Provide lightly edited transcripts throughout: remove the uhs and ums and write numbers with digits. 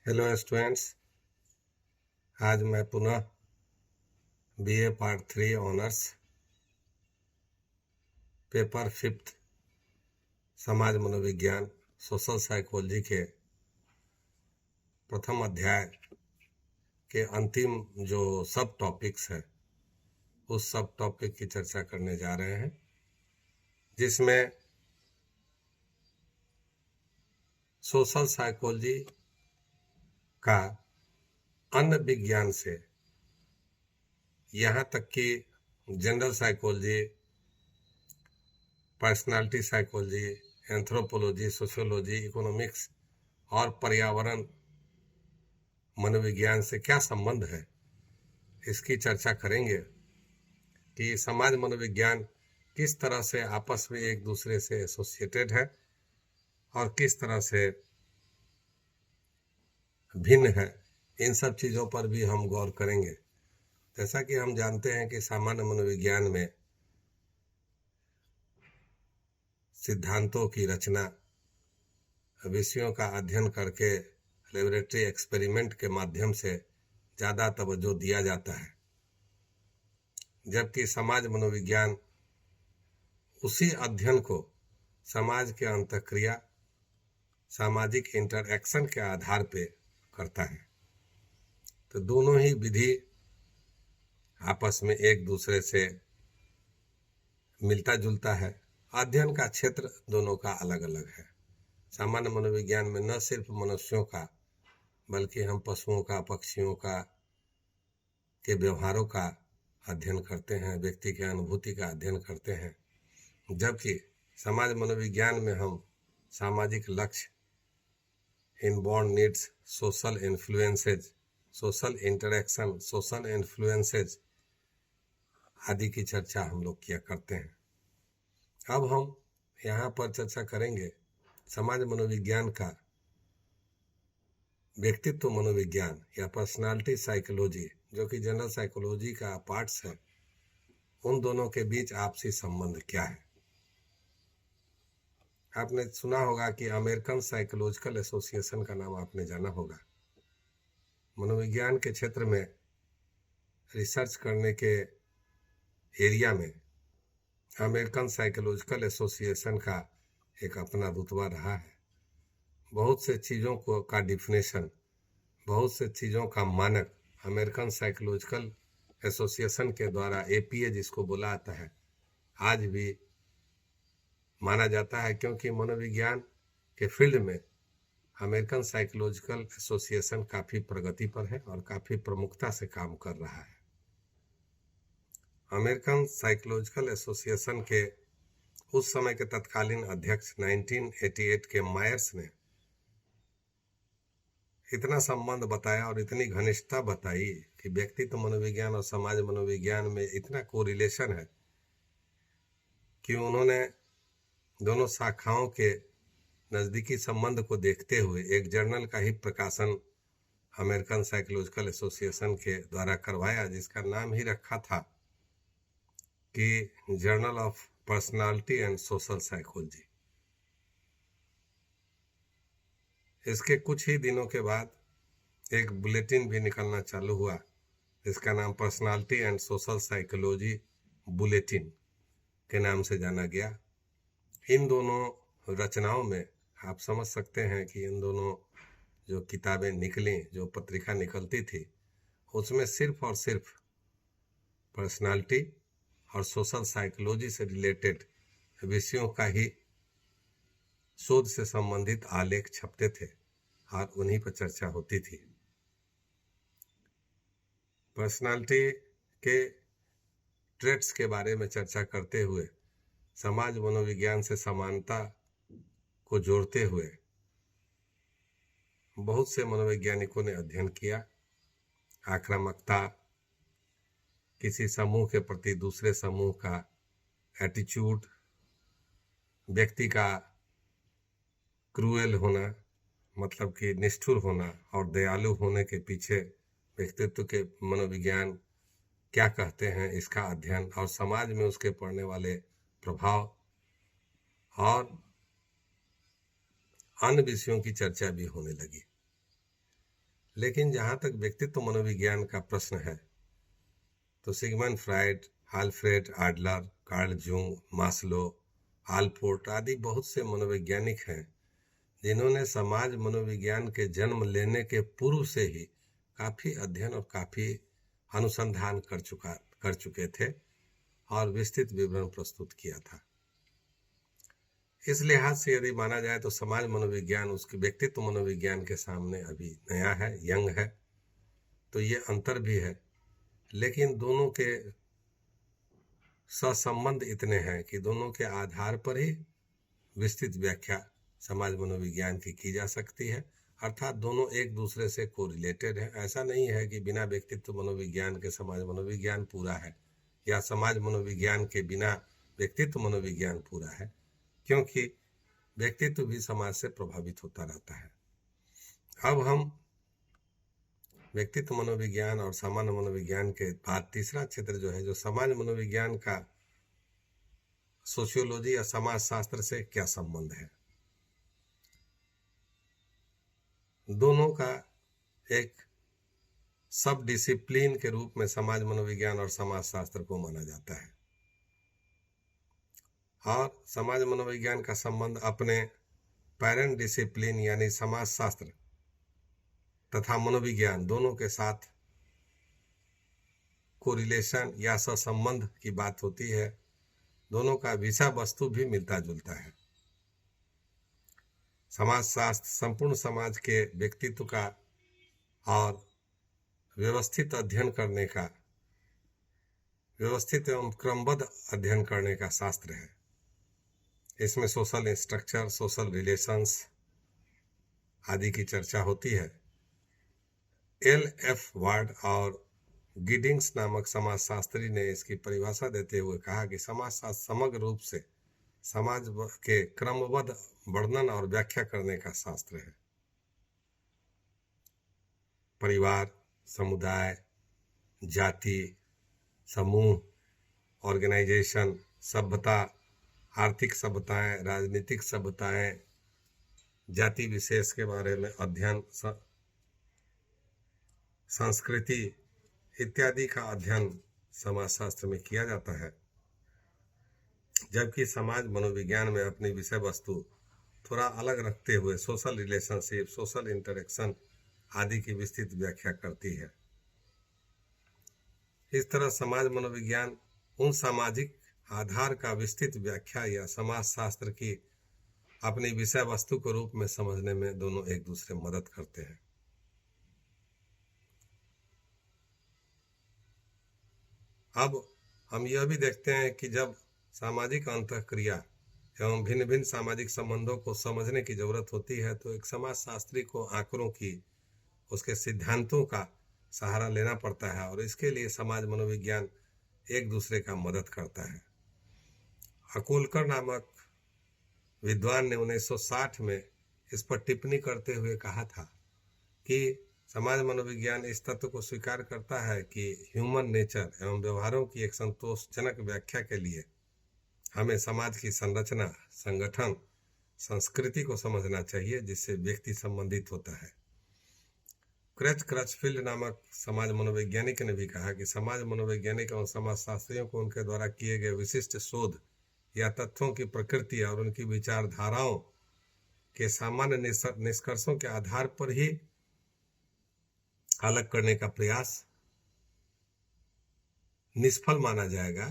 Hello students, आज मैं पुनः बीए पार्ट 3 ऑनर्स पेपर 5 समाज मनोविज्ञान सोशल साइकोलॉजी के प्रथम अध्याय के अंतिम जो सब टॉपिक्स है उस सब टॉपिक की चर्चा करने जा रहे हैं, जिसमें सोशल साइकोलॉजी का अन्य विज्ञान से यहाँ तक कि general psychology, personality psychology, anthropology, sociology, economics और पर्यावरण मनोविज्ञान से क्या संबंध है, इसकी चर्चा करेंगे कि समाज मनोविज्ञान किस तरह से आपस में एक दूसरे से एसोसिएटेड है और किस तरह से भिन्न है। इन सब चीज़ों पर भी हम गौर करेंगे। जैसा कि हम जानते हैं कि सामान्य मनोविज्ञान में सिद्धांतों की रचना, विषयों का अध्ययन करके लेबोरेटरी एक्सपेरिमेंट के माध्यम से ज़्यादा तवज्जो दिया जाता है, जबकि समाज मनोविज्ञान उसी अध्ययन को समाज के अंतःक्रिया, सामाजिक इंटरैक्शन के आधार पे करता है। तो दोनों ही विधि आपस में एक दूसरे से मिलता जुलता है। अध्ययन का क्षेत्र दोनों का अलग अलग है। सामान्य मनोविज्ञान में न सिर्फ मनुष्यों का बल्कि हम पशुओं का, पक्षियों का के व्यवहारों का अध्ययन करते हैं, व्यक्ति के अनुभूति का अध्ययन करते हैं, जबकि समाज मनोविज्ञान में हम सामाजिक लक्ष्य, inborn needs, social influences, social interaction, social influences आदि की चर्चा हम लोग किया करते हैं। अब हम यहाँ पर चर्चा करेंगे समाज मनोविज्ञान का व्यक्तित्व मनोविज्ञान या पर्सनालिटी साइकोलॉजी, जो कि जनरल साइकोलॉजी का पार्ट्स है, उन दोनों के बीच आपसी संबंध क्या है। आपने सुना होगा कि अमेरिकन साइकोलॉजिकल एसोसिएशन का नाम आपने जाना होगा। मनोविज्ञान के क्षेत्र में रिसर्च करने के एरिया में अमेरिकन साइकोलॉजिकल एसोसिएशन का एक अपना रुतबा रहा है। बहुत से चीज़ों को का डिफिनेशन, बहुत से चीज़ों का मानक अमेरिकन साइकोलॉजिकल एसोसिएशन के द्वारा APA जिसको बोला जाता है, आज भी माना जाता है, क्योंकि मनोविज्ञान के फील्ड में अमेरिकन साइकोलॉजिकल एसोसिएशन काफ़ी प्रगति पर है और काफ़ी प्रमुखता से काम कर रहा है। अमेरिकन साइकोलॉजिकल एसोसिएशन के उस समय के तत्कालीन अध्यक्ष 1988 के मायर्स ने इतना संबंध बताया और इतनी घनिष्ठता बताई कि व्यक्तित्व मनोविज्ञान और समाज मनोविज्ञान में इतना कोरिलेशन है कि उन्होंने दोनों शाखाओं के नज़दीकी संबंध को देखते हुए एक जर्नल का ही प्रकाशन अमेरिकन साइकोलॉजिकल एसोसिएशन के द्वारा करवाया, जिसका नाम ही रखा था कि journal of personality and social psychology. इसके कुछ ही दिनों के बाद एक बुलेटिन भी निकलना चालू हुआ, इसका नाम personality and social psychology bulletin के नाम से जाना गया। इन दोनों रचनाओं में आप समझ सकते हैं कि इन दोनों जो किताबें निकली, जो पत्रिका निकलती थी, उसमें सिर्फ और सिर्फ पर्सनालिटी और सोशल साइकोलॉजी से रिलेटेड विषयों का ही शोध से संबंधित आलेख छपते थे और उन्हीं पर चर्चा होती थी। पर्सनालिटी के ट्रेट्स के बारे में चर्चा करते हुए समाज मनोविज्ञान से समानता को जोड़ते हुए बहुत से मनोवैज्ञानिकों ने अध्ययन किया। आक्रामकता, किसी समूह के प्रति दूसरे समूह का एटीट्यूड, व्यक्ति का क्रूएल होना, मतलब कि निष्ठुर होना, और दयालु होने के पीछे व्यक्तित्व के मनोविज्ञान क्या कहते हैं, इसका अध्ययन और समाज में उसके पड़ने वाले प्रभाव और अन्य विषयों की चर्चा भी होने लगी। लेकिन जहाँ तक व्यक्तित्व मनोविज्ञान का प्रश्न है तो Sigmund Freud, Alfred Adler, Carl Jung, Maslow, Allport आदि बहुत से मनोवैज्ञानिक हैं जिन्होंने समाज मनोविज्ञान के जन्म लेने के पूर्व से ही काफी अध्ययन और काफी अनुसंधान कर चुके थे और विस्तृत विवरण प्रस्तुत किया था। इस लिहाज से यदि माना जाए तो समाज मनोविज्ञान उसके व्यक्तित्व मनोविज्ञान के सामने अभी नया है, यंग है, तो ये अंतर भी है। लेकिन दोनों के सहसंबंध इतने हैं कि दोनों के आधार पर ही विस्तृत व्याख्या समाज मनोविज्ञान की जा सकती है, अर्थात दोनों एक दूसरे से कोरिलेटेड है। ऐसा नहीं है कि बिना व्यक्तित्व मनोविज्ञान के समाज मनोविज्ञान पूरा है या समाज मनोविज्ञान के बिना व्यक्तित्व मनोविज्ञान पूरा है, क्योंकि व्यक्तित्व भी समाज से प्रभावित होता रहता है। अब हम व्यक्तित्व मनोविज्ञान और सामान्य मनोविज्ञान के बाद तीसरा क्षेत्र जो है, जो समाज मनोविज्ञान का सोशियोलॉजी या समाज शास्त्र से क्या संबंध है, दोनों का एक सब डिसिप्लिन के रूप में समाज मनोविज्ञान और समाज शास्त्र को माना जाता है। और समाज मनोविज्ञान का संबंध अपने पैरेंट डिसिप्लिन यानी समाज शास्त्र तथा मनोविज्ञान दोनों के साथ कोरिलेशन या सहसंबंध की बात होती है। दोनों का विषय वस्तु भी मिलता जुलता है। समाज शास्त्र संपूर्ण समाज के व्यक्तित्व का और व्यवस्थित अध्ययन करने का, व्यवस्थित एवं क्रमबद्ध अध्ययन करने का शास्त्र है। इसमें सोशल स्ट्रक्चर, सोशल रिलेशंस आदि की चर्चा होती है। L.F. वार्ड और गिडिंग्स नामक समाजशास्त्री ने इसकी परिभाषा देते हुए कहा कि समाजशास्त्र समग्र रूप से समाज के क्रमबद्ध वर्णन और व्याख्या करने का शास्त्र है। परिवार, समुदाय, जाति, समूह, ऑर्गेनाइजेशन, सभ्यता, आर्थिक सभ्यताएं, राजनीतिक सभ्यताएं, जाति विशेष के बारे में अध्ययन, संस्कृति इत्यादि का अध्ययन समाजशास्त्र में किया जाता है, जबकि समाज मनोविज्ञान में अपनी विषय वस्तु थोड़ा अलग रखते हुए सोशल रिलेशनशिप, सोशल इंटरेक्शन आदि की विस्तृत व्याख्या करती है। इस तरह समाज मनोविज्ञान उन सामाजिक आधार का विस्तृत व्याख्या या समाज शास्त्र की अपनी विषय वस्तु के रूप में समझने में दोनों एक दूसरे मदद करते हैं। अब हम यह भी देखते हैं कि जब सामाजिक अंतःक्रिया एवं भिन्न भिन्न सामाजिक संबंधों को समझने की जरूरत होती है तो एक समाजशास्त्री को आंकड़ों की, उसके सिद्धांतों का सहारा लेना पड़ता है और इसके लिए समाज मनोविज्ञान एक दूसरे का मदद करता है। अकोलकर नामक विद्वान ने 1960 में इस पर टिप्पणी करते हुए कहा था कि समाज मनोविज्ञान इस तत्व को स्वीकार करता है कि ह्यूमन नेचर एवं व्यवहारों की एक संतोषजनक व्याख्या के लिए हमें समाज की संरचना, संगठन, संस्कृति को समझना चाहिए जिससे व्यक्ति संबंधित होता है। क्रचफील्ड नामक समाज मनोवैज्ञानिक ने भी कहा कि समाज मनोवैज्ञानिक एवं समाजशास्त्रियों को उनके द्वारा किए गए विशिष्ट शोध या तथ्यों की प्रकृति और उनकी विचारधाराओं के सामान्य निष्कर्षों के आधार पर ही अलग करने का प्रयास निष्फल माना जाएगा,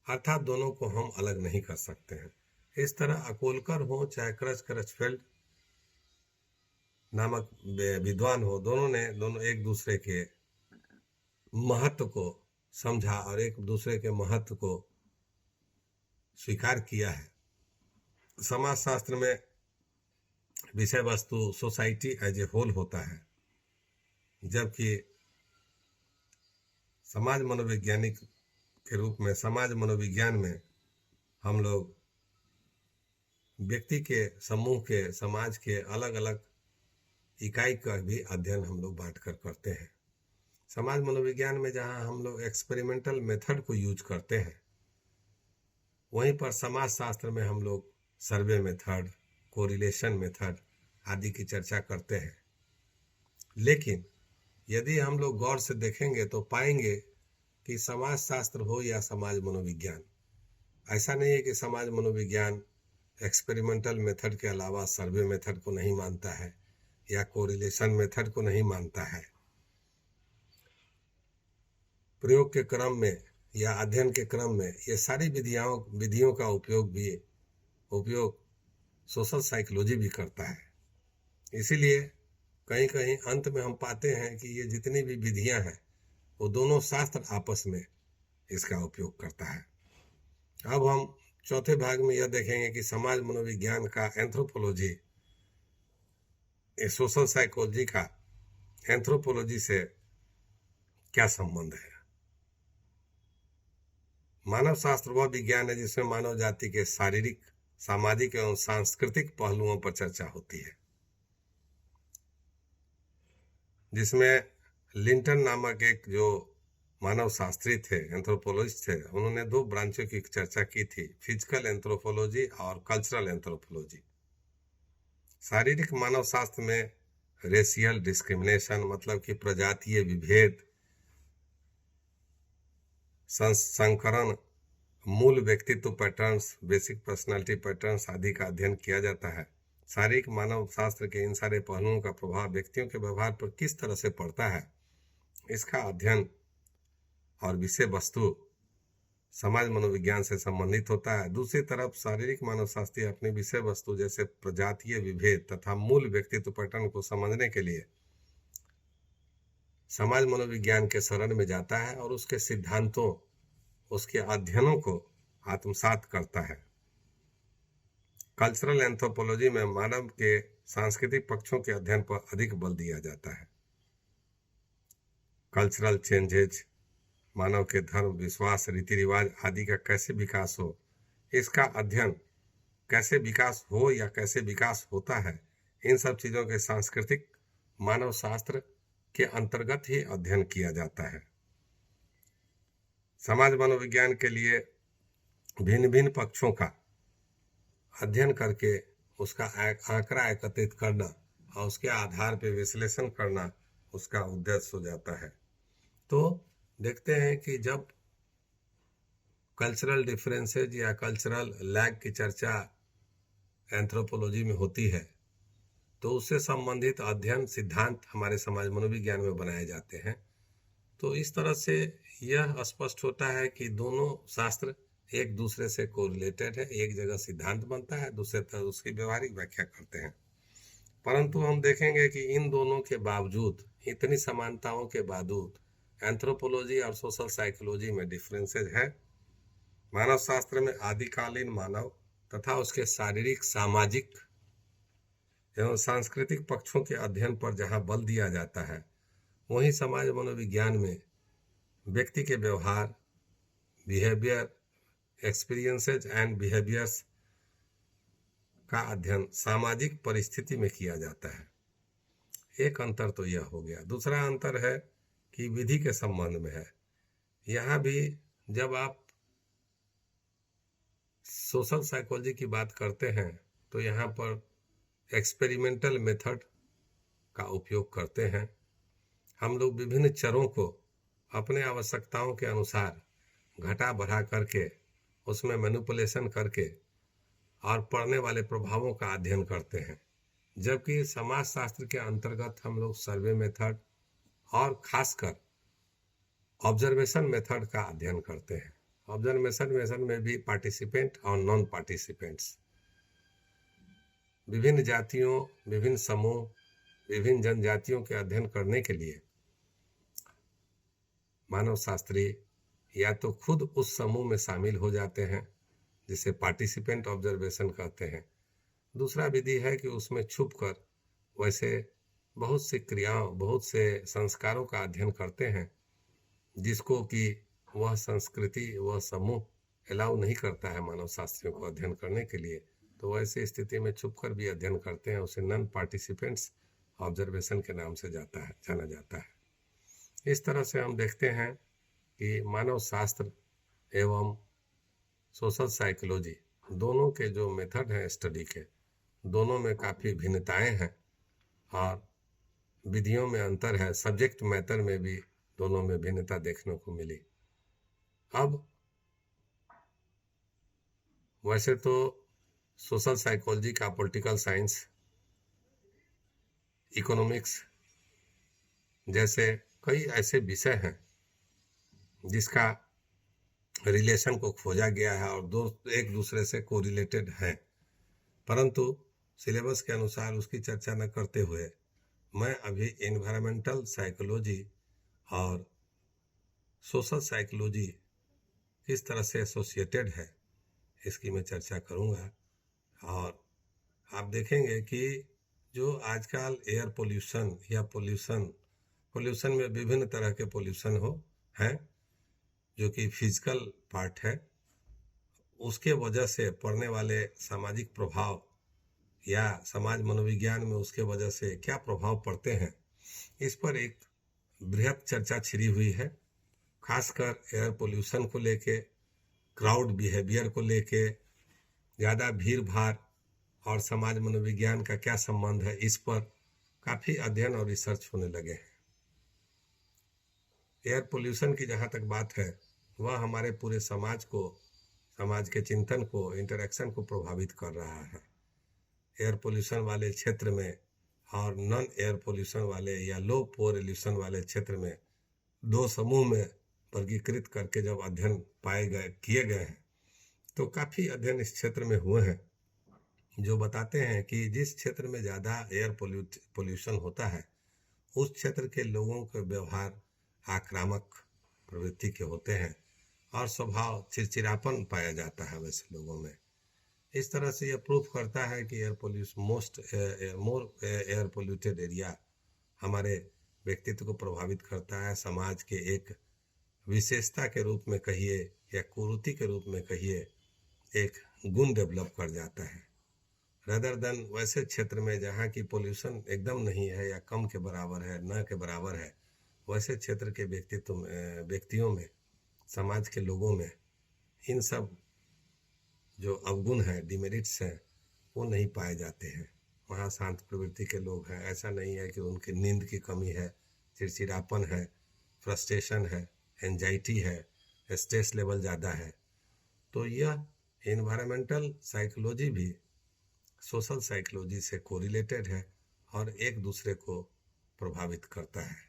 अर्थात दोनों को हम अलग नहीं कर सकते हैं। इस तरह अकोलकर हो चाहे क्रचफील्ड नामक विद्वान हो, दोनों एक दूसरे के महत्व को समझा और एक दूसरे के महत्व को स्वीकार किया है। समाजशास्त्र में विषय वस्तु सोसाइटी एज ए होल होता है, जबकि समाज मनोवैज्ञानिक के रूप में समाज मनोविज्ञान में हम लोग व्यक्ति के, समूह के, समाज के अलग अलग इकाई का भी अध्ययन हम लोग बांटकर करते हैं। समाज मनोविज्ञान में जहां हम लोग एक्सपेरिमेंटल मेथड को यूज करते हैं, वहीं पर समाज शास्त्र में हम लोग सर्वे मेथड, कोरिलेशन मेथड आदि की चर्चा करते हैं। लेकिन यदि हम लोग गौर से देखेंगे तो पाएंगे कि समाज शास्त्र हो या समाज मनोविज्ञान, ऐसा नहीं है कि समाज मनोविज्ञान एक्सपेरिमेंटल मेथड के अलावा सर्वे मेथड को नहीं मानता है या कोरिलेशन मेथड को नहीं मानता है। प्रयोग के क्रम में या अध्ययन के क्रम में ये सारी विधियों का उपयोग सोशल साइकोलॉजी भी करता है। इसीलिए कहीं कहीं अंत में हम पाते हैं कि ये जितनी भी विधियां हैं वो दोनों शास्त्र आपस में इसका उपयोग करता है। अब हम चौथे भाग में यह देखेंगे कि समाज मनोविज्ञान का एंथ्रोपोलॉजी, सोशल साइकोलॉजी का एंथ्रोपोलॉजी से क्या संबंध है। मानव शास्त्र वह विज्ञान है जिसमें मानव जाति के शारीरिक, सामाजिक एवं सांस्कृतिक पहलुओं पर चर्चा होती है, जिसमें लिंटन नामक एक जो मानव शास्त्री थे, एंथ्रोपोलॉजिस्ट थे, उन्होंने 2 ब्रांचों की चर्चा की थी, फिजिकल एंथ्रोपोलॉजी और कल्चरल एंथ्रोपोलॉजी। शारीरिक मानव शास्त्र में रेशियल डिस्क्रिमिनेशन मतलब कि प्रजातीय विभेद, संकरण, मूल व्यक्तित्व पैटर्न्स, बेसिक पर्सनालिटी पैटर्न्स आदि का अध्ययन किया जाता है। शारीरिक मानव शास्त्र के इन सारे पहलुओं का प्रभाव व्यक्तियों के व्यवहार पर किस तरह से पड़ता है, इसका अध्ययन और विषय वस्तु समाज मनोविज्ञान से संबंधित होता है। दूसरी तरफ शारीरिक मानव शास्त्री अपनी विषय वस्तु जैसे प्रजातीय विभेद तथा मूल व्यक्तित्व पैटर्न को समझने के लिए समाज मनोविज्ञान के शरण में जाता है और उसके सिद्धांतों, उसके अध्ययनों को आत्मसात करता है। कल्चरल एंथ्रोपोलॉजी में मानव के सांस्कृतिक पक्षों के अध्ययन पर अधिक बल दिया जाता है। कल्चरल चेंजेज, मानव के धर्म, विश्वास, रीति रिवाज आदि का कैसे विकास हो, इसका अध्ययन कैसे विकास हो या कैसे विकास होता है, इन सब चीज़ों के सांस्कृतिक मानव शास्त्र के अंतर्गत ही अध्ययन किया जाता है। समाज मनोविज्ञान के लिए भिन्न भिन्न पक्षों का अध्ययन करके उसका आंकड़ा एकत्रित करना और उसके आधार पर विश्लेषण करना उसका उद्देश्य हो जाता है। तो देखते हैं कि जब कल्चरल डिफरेंसेज या कल्चरल लैग की चर्चा एंथ्रोपोलॉजी में होती है तो उससे संबंधित अध्ययन सिद्धांत हमारे समाज मनोविज्ञान में बनाए जाते हैं। तो इस तरह से यह स्पष्ट होता है कि दोनों शास्त्र एक दूसरे से कोरिलेटेड है। एक जगह सिद्धांत बनता है, दूसरे तरफ उसकी व्यवहारिक व्याख्या करते हैं। परंतु हम देखेंगे कि इन दोनों के बावजूद, इतनी समानताओं के बावजूद एंथ्रोपोलॉजी और सोशल साइकोलॉजी में डिफरेंसेज है। मानव शास्त्र में आदिकालीन मानव तथा उसके शारीरिक, सामाजिक एवं सांस्कृतिक पक्षों के अध्ययन पर जहां बल दिया जाता है, वहीं समाज मनोविज्ञान में व्यक्ति के व्यवहार, बिहेवियर, एक्सपीरियंसेज एंड बिहेवियर्स का अध्ययन सामाजिक परिस्थिति में किया जाता है। एक अंतर तो यह हो गया। दूसरा अंतर है कि विधि के संबंध में है। यहाँ भी जब आप सोशल साइकोलॉजी की बात करते हैं तो यहाँ पर एक्सपेरिमेंटल मेथड का उपयोग करते हैं। हम लोग विभिन्न चरों को अपने आवश्यकताओं के अनुसार घटा बढ़ा करके उसमें मैनिपुलेशन करके और पड़ने वाले प्रभावों का अध्ययन करते हैं, जबकि समाज शास्त्र के अंतर्गत हम लोग सर्वे मेथड और खासकर ऑब्जर्वेशन मेथड का अध्ययन करते हैं। ऑब्जर्वेशन मेथड में भी पार्टिसिपेंट और नॉन पार्टिसिपेंट्स, विभिन्न जातियों, विभिन्न समूह, विभिन्न जनजातियों के अध्ययन करने के लिए मानव शास्त्री या तो खुद उस समूह में शामिल हो जाते हैं जिसे पार्टिसिपेंट ऑब्जर्वेशन कहते हैं। दूसरा विधि है कि उसमें छुपकर वैसे बहुत सी क्रियाओं, बहुत से संस्कारों का अध्ययन करते हैं जिसको कि वह संस्कृति, वह समूह अलाउ नहीं करता है मानव शास्त्रियों को अध्ययन करने के लिए। तो वैसे स्थिति में छुपकर भी अध्ययन करते हैं, उसे नॉन पार्टिसिपेंट्स ऑब्जर्वेशन के नाम से जाना जाता है। इस तरह से हम देखते हैं कि मानव शास्त्र एवं सोशल साइकोलॉजी दोनों के जो मेथड हैं स्टडी के, दोनों में काफ़ी भिन्नताएं हैं और विधियों में अंतर है, सब्जेक्ट मैटर में भी दोनों में भिन्नता देखने को मिली। अब वैसे तो सोशल साइकोलॉजी का पॉलिटिकल साइंस, इकोनॉमिक्स जैसे कई ऐसे विषय हैं जिसका रिलेशन को खोजा गया है और एक दूसरे से कोरिलेटेड है, परंतु सिलेबस के अनुसार उसकी चर्चा न करते हुए मैं अभी एनवायरमेंटल साइकोलॉजी और सोशल साइकोलॉजी किस तरह से एसोसिएटेड है इसकी मैं चर्चा करूंगा। और आप देखेंगे कि जो आजकल एयर पोल्यूशन या पोल्यूशन में विभिन्न तरह के पोल्यूशन हैं जो कि फिजिकल पार्ट है, उसके वजह से पड़ने वाले सामाजिक प्रभाव या समाज मनोविज्ञान में उसके वजह से क्या प्रभाव पड़ते हैं, इस पर एक बृहद चर्चा छिड़ी हुई है। खासकर एयर पोल्यूशन को लेके, क्राउड बिहेवियर को लेके, ज़्यादा भीड़ भाड़ और समाज मनोविज्ञान का क्या संबंध है, इस पर काफ़ी अध्ययन और रिसर्च होने लगे हैं। एयर पोल्यूशन की जहाँ तक बात है, वह हमारे पूरे समाज के चिंतन को, इंटरेक्शन को प्रभावित कर रहा है। एयर पोल्यूशन वाले क्षेत्र में और नॉन एयर पोल्यूशन वाले या लो पोल्यूशन वाले क्षेत्र में दो समूह में वर्गीकृत करके जब अध्ययन किए गए हैं, तो काफ़ी अध्ययन इस क्षेत्र में हुए हैं जो बताते हैं कि जिस क्षेत्र में ज़्यादा एयर पोल्यूशन होता है, उस क्षेत्र के लोगों के व्यवहार आक्रामक प्रवृत्ति के होते हैं और स्वभाव चिड़चिड़ापन पाया जाता है वैसे लोगों में। इस तरह से यह प्रूफ करता है कि मोर एयर पोल्यूटेड एरिया हमारे व्यक्तित्व को प्रभावित करता है, समाज के एक विशेषता के रूप में कहिए या कुरीति के रूप में कहिए, एक गुण डेवलप कर जाता है, रदर देन वैसे क्षेत्र में जहाँ की पोल्यूशन एकदम नहीं है या कम के बराबर है, न के बराबर है, वैसे क्षेत्र के व्यक्तियों में, समाज के लोगों में इन सब जो अवगुण हैं, डिमेरिट्स हैं, वो नहीं पाए जाते हैं। वहाँ शांत प्रवृत्ति के लोग हैं। ऐसा नहीं है कि उनकी नींद की कमी है, चिड़चिड़ापन है, फ्रस्ट्रेशन है, एंजाइटी है, स्ट्रेस लेवल ज़्यादा है। तो यह एनवायरमेंटल साइकोलॉजी भी सोशल साइकोलॉजी से कोरिलेटेड है और एक दूसरे को प्रभावित करता है।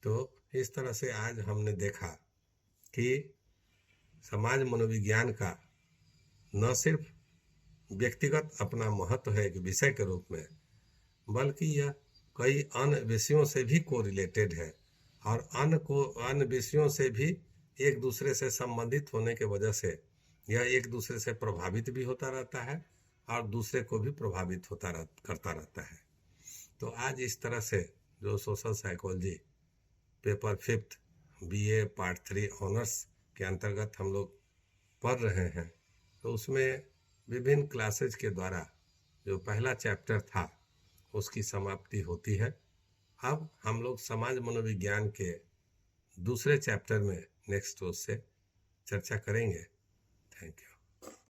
तो इस तरह से आज हमने देखा कि समाज मनोविज्ञान का न सिर्फ व्यक्तिगत अपना महत्व है एक विषय के रूप में, बल्कि यह कई अन्य विषयों से भी कोरिलेटेड है और अन्य विषयों से भी एक दूसरे से संबंधित होने के वजह से यह एक दूसरे से प्रभावित भी होता रहता है और दूसरे को भी प्रभावित करता रहता है। तो आज इस तरह से जो social psychology paper 5th BA part 3 honours के अंतर्गत हम लोग पढ़ रहे हैं, तो उसमें विभिन्न क्लासेज के द्वारा जो पहला चैप्टर था उसकी समाप्ति होती है। अब हम लोग समाज मनोविज्ञान के दूसरे चैप्टर में नेक्स्ट रोज से चर्चा करेंगे। Thank you.